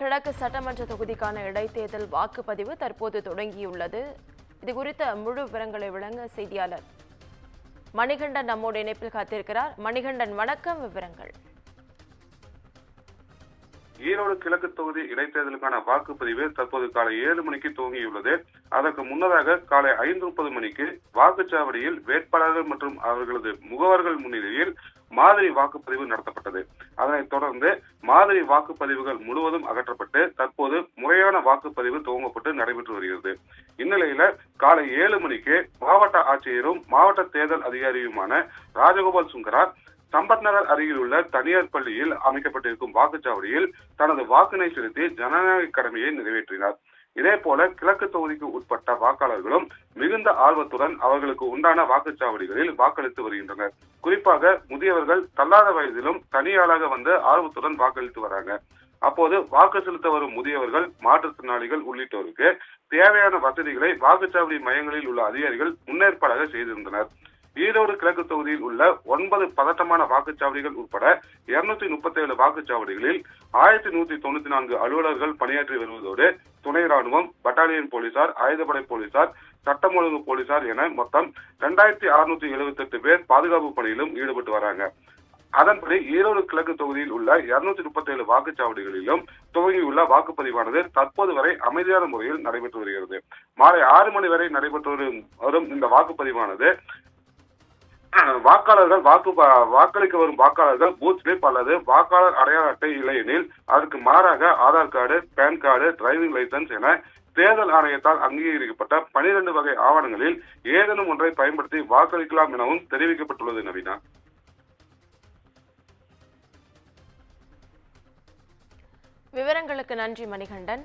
கிழக்கு சட்டமன்ற தொகுதிக்கான இடைத்தேர்தல் வாக்குப்பதிவு தற்போது தொடங்கியுள்ளது. இதுகுறித்த முழு விவரங்களை வழங்க செய்தியாளர் மணிகண்டன் நம்மோடு இணைப்பில் காத்திருக்கிறார். மணிகண்டன், வணக்கம். விவரங்கள். ஈரோடு கிழக்கு தொகுதி இடைத்தேர்தலுக்கான வாக்குப்பதிவு தற்போது காலை 7 மணிக்கு துவங்கியுள்ளது. அதற்கு முன்னதாக காலை 5:30 மணிக்கு வாக்குச்சாவடியில் வேட்பாளர்கள் மற்றும் அவர்களது முகவர்கள் முன்னிலையில் மாதிரி வாக்குப்பதிவு நடத்தப்பட்டது. அதனைத் தொடர்ந்து மாதிரி வாக்குப்பதிவுகள் முழுவதும் அகற்றப்பட்டு தற்போது முறையான வாக்குப்பதிவு துவங்கப்பட்டு நடைபெற்று வருகிறது. இந்நிலையில காலை 7 மணிக்கு மாவட்ட ஆட்சியரும் மாவட்ட தேர்தல் அதிகாரியுமான ராஜகோபால் சுங்கரா சம்பத் நகர் அருகில் உள்ள தனியார் பள்ளியில் அமைக்கப்பட்டிருக்கும் வாக்குச்சாவடியில் தனது வாக்கினை செலுத்தி ஜனநாயக கடமையை நிறைவேற்றினார். இதே போல கிழக்கு தொகுதிக்கு உட்பட்ட வாக்காளர்களும் மிகுந்த ஆர்வத்துடன் அவர்களுக்கு உண்டான வாக்குச்சாவடிகளில் வாக்களித்து வருகின்றனர். குறிப்பாக முதியவர்கள் தள்ளாத வயதிலும் தனியாளாக வந்து ஆர்வத்துடன் வாக்களித்து வராங்க. அப்போது வாக்கு செலுத்த வரும் முதியவர்கள், மாற்றுத்திறனாளிகள் உள்ளிட்டோருக்கு தேவையான வசதிகளை வாக்குச்சாவடி மையங்களில் உள்ள அதிகாரிகள் முன்னேற்பாடாக செய்திருந்தனர். ஈரோடு கிழக்கு தொகுதியில் உள்ள 9 பதட்டமான வாக்குச்சாவடிகள் உட்பட 237 வாக்குச்சாவடிகளில் 1194 அலுவலர்கள் பணியாற்றி வருவதோடு துணை ராணுவம், பட்டாலியன் போலீசார், ஆயுதப்படை போலீசார், சட்டம் ஒழுங்கு போலீசார் என மொத்தம் 2678 பேர் பாதுகாப்பு பணியிலும் ஈடுபட்டு வராங்க. அதன்படி ஈரோடு கிழக்கு தொகுதியில் உள்ள 237 வாக்குச்சாவடிகளிலும் துவங்கியுள்ள வாக்குப்பதிவானது தற்போது வரை அமைதியான முறையில் நடைபெற்று வருகிறது. மாலை 6 மணி வரை நடைபெற்று வரும் இந்த வாக்குப்பதிவானது வாக்காளர்கள் வாக்களிக்க வரும் வாக்காளர்கள் பூத் ஸ்லிப் அல்லது வாக்காளர் அடையாள அட்டை இல்லையெனில் அதற்கு மாறாக Aadhaar card, PAN card, driving licence என தேர்தல் ஆணையத்தால் அங்கீகரிக்கப்பட்ட 12 வகை ஆவணங்களில் ஏதேனும் ஒன்றை பயன்படுத்தி வாக்களிக்கலாம் எனவும் தெரிவிக்கப்பட்டுள்ளது. நவீனா, விவரங்களுக்கு நன்றி மணிகண்டன்.